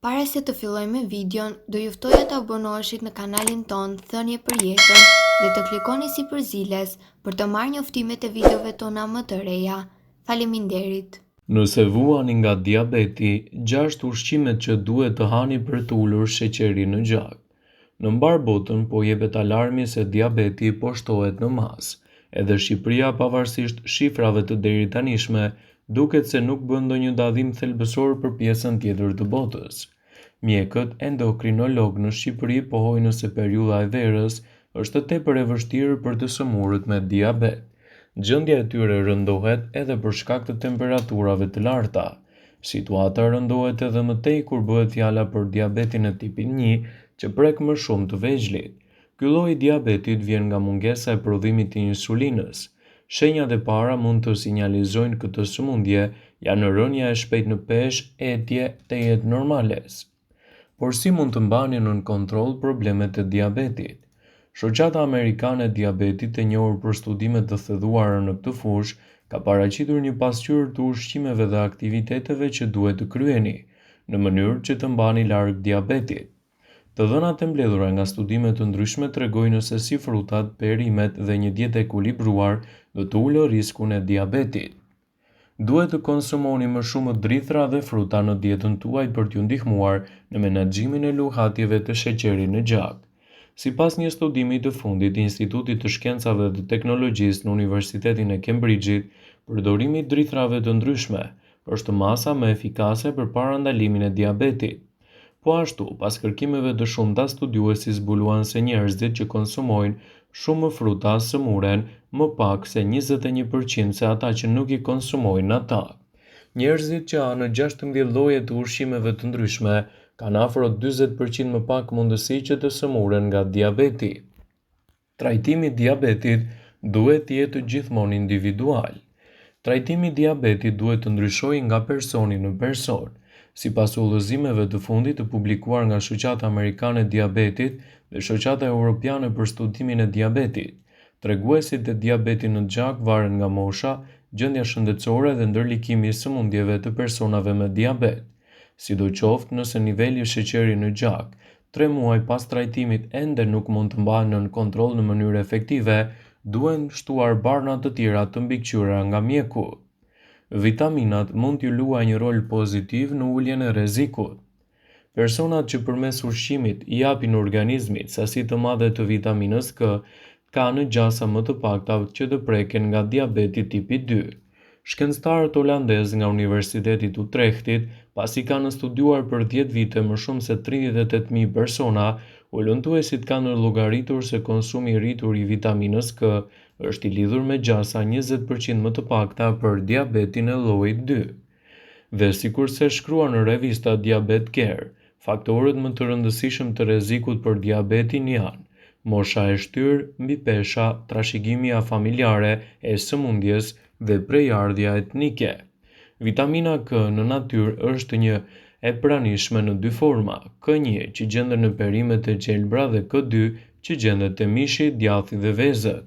Para se të fillojmë me videon, do ju ftoja të abonoheshit në kanalin ton Thënie për Jetën dhe të klikoni si përziles për të marrë njoftimet e videove tona më të reja. Faleminderit. Nëse vuani nga diabeti, 6 ushqimet që duhet të hani për të ulur sheqerin në gjak. Në mbar botën po jepet alarmi se diabeti po shtohet në masë. Edhe Shqipëria, pavarësisht shifrave të deritanishme, duket se nuk bën ndonjë dallim thelbësor për pjesën tjetër të botës. Mjekët endokrinolog në Shqipëri pohojnë se periudha e verës është tepër e vështirë për të sëmurët me diabet. Gjendja e tyre rëndohet edhe për shkak të temperaturave të larta. Situata rëndohet edhe më tej kur bëhet fjala për diabetin e tipit 1 që prek më shumë të vegjëlit. Ky lloj diabetit vjen nga mungesa e prodhimit të insulinës. Shenjat e para mund të sinjalizojnë këtë sëmundje janë rënja e shpejtë në peshë, etje, tejet normales. Por si mund të mbani nën kontroll problemet e diabetit? Shoqata Amerikane e Diabetit, e njohur për studimet të theduara në këtë fushë, ka paraqitur një pasqyrë të ushqimeve dhe aktiviteteve që duhet të kryeni, në mënyrë që të mbani larg diabetit. Të dhënat e mbledhura nga studime të ndryshme tregojnë se si frutat, perimet dhe një dietë ekuilibruar do të ulë riskun e diabetit. Duhet të konsumoni më shumë drithra dhe fruta në dietën tuaj për t'ju ndihmuar në menaxhimin e luhatjeve të sheqerit në gjak. Sipas një studimi të fundit të Institutit të Shkencave dhe Teknologjisë në Universitetin e Cambridge-it, përdorimi i drithrave të ndryshme është masa më efikase për parandalimin e diabetit. Po ashtu, pas kërkimeve të shumta, studiuesi zbuluan se njerëzit që konsumojnë shumë fruta sëmuren më pak se 21% se ata që nuk i konsumojnë ata. Njerëzit që hanë 16 lloje të ushqimeve të ndryshme kanë afro 40% më pak mundësi që të sëmuren nga diabeti. Trajtimi i diabetit duhet të jetë gjithmonë individual. Trajtimi i diabetit duhet të ndryshojë nga personi në person. Sipas udhëzimeve të fundit të publikuar nga Shoqata Amerikane e Diabetit dhe Shoqata Evropiane për Studimin e Diabetit, treguesit e diabetit në gjak varen nga mosha, gjendja shëndetësore dhe ndërlikimi i sëmundjeve të personave me diabet. Sidoqoftë, nëse niveli i sheqerit në gjak 3 muaj pas trajtimit ende nuk mund të mbahen nën kontroll në mënyrë efektive, duhen shtuar barna të tjera të mbikëqyra nga mjeku. Vitaminat mund t'ju luajnë një rol pozitiv në uljen e rrezikut. Personat që përmes ushqimit i japin organizmit sasi të madhe të vitaminës K kanë gjasa më të pakta që të preken nga diabeti tipi 2. Shkencëtarët holandezë nga Universiteti i Utrechtit, pasi kanë studiuar për 10 vite më shumë se 38.000 persona, ulëntuesit kanë llogaritur se konsumi i rritur i vitaminës K është i lidhur me gjasa 20% më të pakta për diabetin e llojit 2. Dhe sikurse shkruan në revista Diabetes Care, faktorët më të rëndësishëm të rrezikut për diabetin janë mosha e shtyrë, mbipesha, trashëgimia familjare e sëmundjes dhe prejardhja etnike. Vitamina K në natyrë është një e pranishme në 2 forma, K1 që gjendet në perimet e gjelbra dhe K2 që gjendet te mishi, djathi dhe vezët.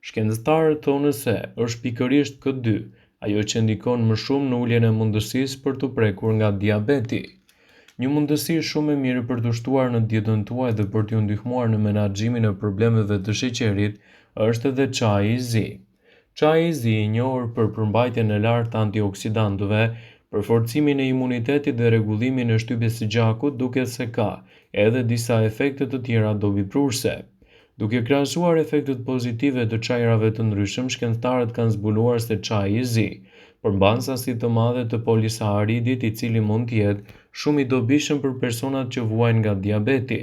Shkencëtarët thonë se është pikërisht K2 ajo që ndikon më shumë në uljen e mundësisë për të prekur nga diabeti. Një mundësi shumë e mirë për të shtuar në dietën tuaj dhe për t'ju ndihmuar në menaxhimin e problemeve të sheqerit është edhe çaji i zi. Çaji i zi, i njohur për përmbajtjen e lartë të antioksidantëve, për forcimin e imunitetit dhe rregullimin e shtypjes së gjakut, duket se ka edhe disa efekte të tjera dobiprurse. Duke krahasuar efektet pozitive të çajrave të ndryshëm, shkencëtarët kanë zbuluar se çaji i zi përmban sasi të madhe të polisaharidit, i cili mund të jetë shumë i dobishëm për personat që vuajnë nga diabeti,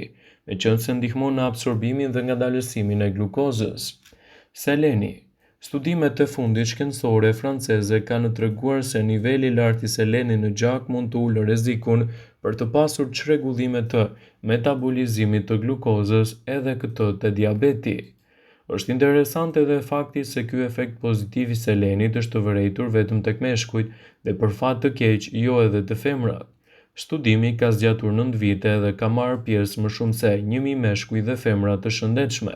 meqense ndihmon në absorbimin dhe ngadalësimin e glukozës. Seleni. Studimet e fundit shkencore franceze kanë treguar se niveli i lartë i selenit në gjak mund të ulë rrezikun për të pasur çrregullime të metabolizimit të glukozës edhe këtë të diabeti. Është interesant edhe fakti se ky efekt pozitiv i selenit është vërejtur vetëm tek meshkujt dhe për fat të keq jo edhe te femrat. Studimi ka zgjatur 9 vite dhe ka marrë pjesë më shumë se 1000 meshkuj dhe femra të shëndetshme.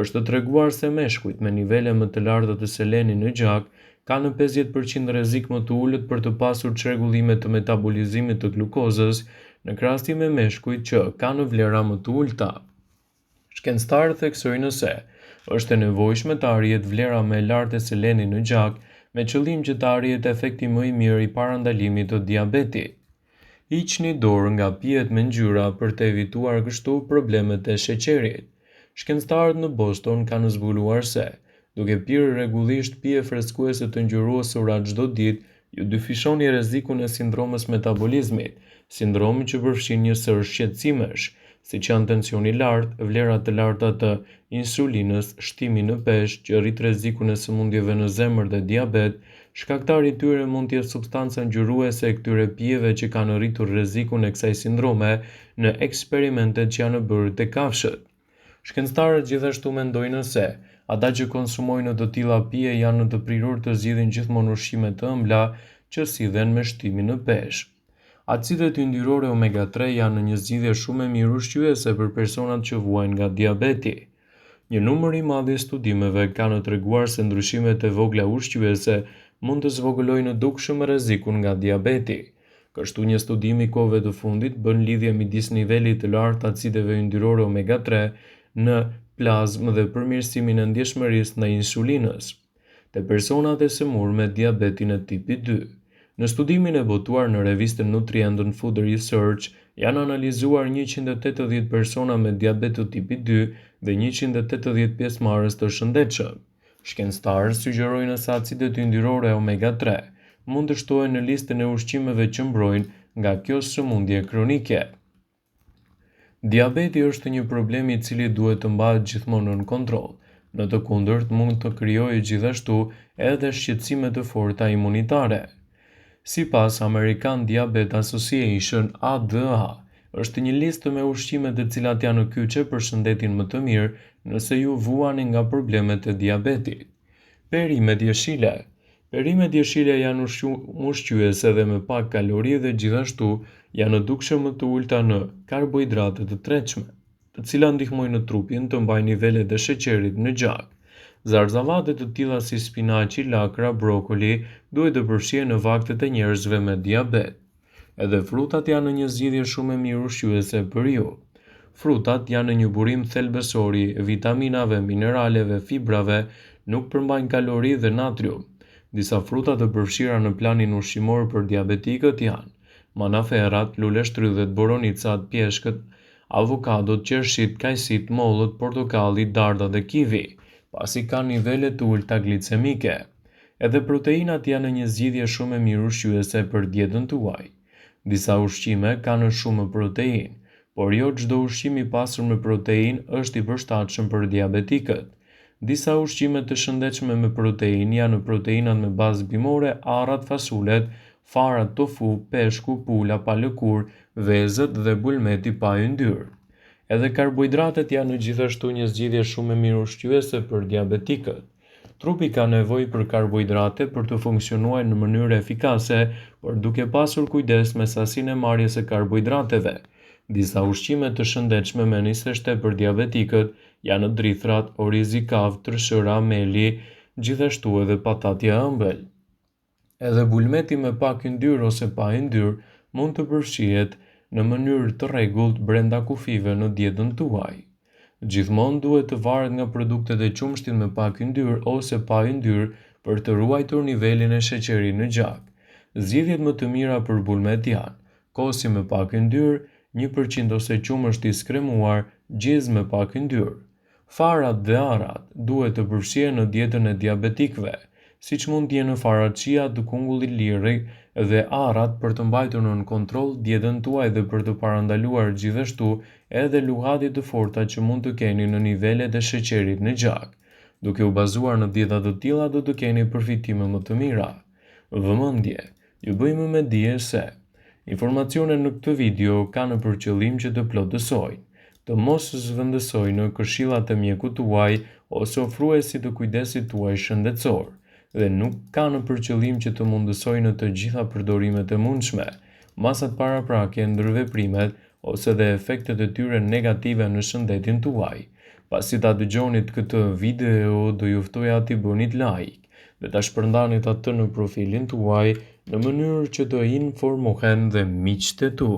Është treguar se meshkujt me nivele më të larta të selenit në gjak kanë 50% rrezik më të ulët për të pasur çrregullime të metabolizimit të glukozës, në krahasim me meshkujt që kanë vlera më të ulta. Shkencëtarët theksojnë se është e nevojshme të arrihet vlera më e lartë e selenit në gjak me qëllim që të arrihet efekti më i mirë i parandalimit të diabetit. Hiqni dorë nga pijet me ngjyra për të evituar kështu problemet e sheqerit. Shkencëtarët në Boston kanë zbuluar se, duke pirë rregullisht pije freskuese të ngjyruesura çdo ditë, ju dyfishoni rrezikun e sindromës metabolizmit, sindromi që përfshin një sër shqetësimesh, siç janë tensioni i lartë, vlerat të larta të insulinës, shtimi në peshë që rrit rrezikun e sëmundjeve në zemër dhe diabet. Shkaktari i tyre mund të jetë substanca ngjyruese e këtyre pijeve që kanë rritur rrezikun e kësaj sindrome në eksperimentet që janë bërë te kafshët. Shkencëtarët gjithashtu mendojnë se ata që konsumojnë të tilla pije janë në të prirur të zgjidhin gjithmonë ushqime të ëmbla që sillen me shtimin në peshë. Acidet yndyrore omega-3 janë një zgjidhje shumë e mirë ushqyese për personat që vuajnë nga diabeti. Një numër i madh i studimeve kanë treguar se ndryshimet e vogla ushqyese mund të zvogëlojnë në dukshëm rrezikun nga diabeti. Kështu një studim i kohëve të fundit bën lidhje midis nivelit të lartë të acideve yndyrore omega-3 në plazmë dhe përmirësimin e ndjeshmërisë ndaj insulinës te personat e semur me diabetin e tipit 2. Në studimin e botuar në revistën Nutrient and Food Research, janë analizuar 180 persona me diabet të tipit 2 dhe 180 pjesëmarrës të shëndetshëm. Shkencëtarët sugjerojnë se acidet yndyrore omega-3 mund të shtohen në listën e ushqimeve që mbrojnë nga kjo sëmundje kronike. Diabeti është një problem i cili duhet të mbahet gjithmonë në kontroll. Në të kundërt mund të krijojë gjithashtu edhe shqetësime të forta imunitare. Sipas American Diabetes Association (ADA), është një listë me ushqime të cilat janë kyçe për shëndetin më të mirë nëse ju vuani nga problemet e diabetit. Perimet jeshile. Perimet jeshile janë ushqyese dhe me pak kalori dhe gjithashtu janë dukshëm më të ulta në karbohidrate të tretshme, të cilat ndihmojnë në trupin të mbajë nivelet e sheqerit në gjak. Zarzavate të tilla si spinaqi, lakra, brokoli duhet të përfshihen në vaktet e njerëzve me diabet. Edhe frutat janë një zgjidhje shumë e mirë ushqyese për ju. Frutat janë një burim thelbësor i vitaminave, mineraleve, fibrave, nuk përmbajnë kalori dhe natrium. Disa fruta të përfshira në planin ushqimor për diabetikët janë manaferat, luleshtrydhet, boronicat, pjeshkët, avokadot, qershit, kajsit, mollët, portokalli, darda dhe kivi, pasi kanë nivele të ulta glicemike. Edhe proteinat janë një zgjidhje shumë e mirë ushqyese për dietën tuaj. Disa ushqime kanë shumë proteinë, por jo çdo ushqim i pasur me proteinë është i përshtatshëm për diabetikët. Disa ushqime të shëndetshme me proteinë janë proteinat me bazë bimore, arrat, fasulet, farat, tofu, peshku, pula pa lëkurë, vezët dhe bulmeti pa yndyrë. Edhe karbohidratet janë gjithashtu një zgjidhje shumë e mirë ushqyese për diabetikët. Trupi ka nevojë për karbohidrate për të funksionuar në mënyrë efikase, por duke pasur kujdes me sasinë e marrjes së karbohidrateve. Disa ushqime të shëndetshme me niseshte për diabetikët janë drithrat, orizi i kavë, tërshëra, meli, gjithashtu edhe patatja e ëmbël. Edhe bulmeti me pak yndyrë ose pa yndyrë mund të përfshihet në mënyrë të rregullt brenda kufive në dietën tuaj. Gjithmonë duhet të varet nga produktet e qumshtit me pak yndyrë ose pa yndyrë për të ruajtur nivelin e sheqerit në gjak. Zgjidhjet më të mira për bulmet janë kosi me pak yndyrë, 1% ose qumësht i skremuar, gjizë me pak yndyrë. Farat dhe arrat duhet të përfshihen në dietën e diabetikëve, siç mund të jenë farat chia të kungullit liri dhe arrat për të mbajtur në kontroll dietën tuaj dhe për të parandaluar gjithashtu edhe luhati të forta që mund të keni në nivelet e sheqerit në gjak. Duke u bazuar në dieta të tilla do të keni përfitime më të mira. Vëmendje, ju bëjmë me dije se informacionet në këtë video kanë për qëllim që të plotësojnë, të mos zhvendësojnë këshillat e mjekut tuaj ose ofruesit të kujdesit tuaj shëndetësor, dhe nuk kanë për qëllim që të mundësojnë të gjitha përdorimet e mundshme, masat paraprakje, ndërveprimet ose dhe efektet e tyre negative në shëndetin tuaj. Pasi ta dëgjonit këtë video, do ju ftoja t'i bënit like dhe ta shpërndanit atë në profilin tuaj në mënyrë që të informohen dhe miqtë e tu.